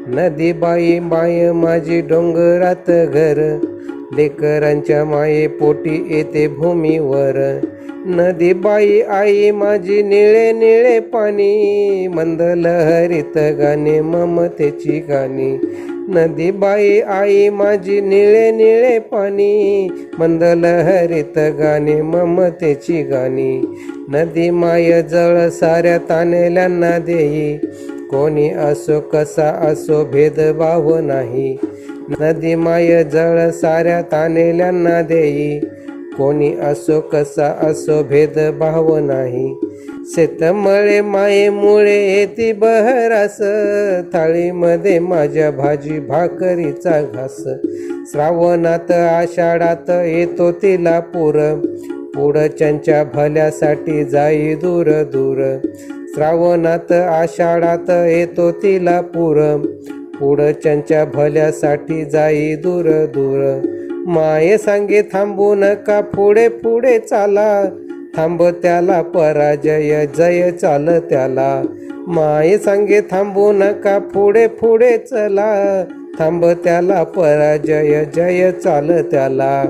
नदी बाई माय माझी डोंगरात घर, लेकरांच्या माये पोटी येते भूमीवर. नदी बाई आई माझी निळे निळे पाणी, मंद लहरीत गाणे ममतेची गाणी. नदी बाई आई माझी निळे निळे पाणी, मंद लहरीत गाणे ममतेची गाणी. नदी माय जळ साऱ्या तानेल्यांना देई, कोणी असो कसा असो भेदभाव नाही. नदी माय जळ साऱ्या तानेल्यांना देई, कोणी असो कसा असो भेदभाव नाही. शेतमळे मायेमुळे येती बहरास, थाळीमध्ये माझ्या भाजी भाकरीचा घास. श्रावणात आषाढात येतो तिला पूर, पुढच्यांच्या भल्यासाठी जाई दूर दूर. श्रावणात आषाढात येतो तिला पूर, पुढच्यांच्या भल्यासाठी जाई दूर दूर. माये सांगे थांबू नका पुढे पुढे चाला, थांब त्याला पराजय जय चाल त्याला. माये सांगे थांबू नका पुढे पुढे चला, थांब त्याला पराजय जय चाल त्याला.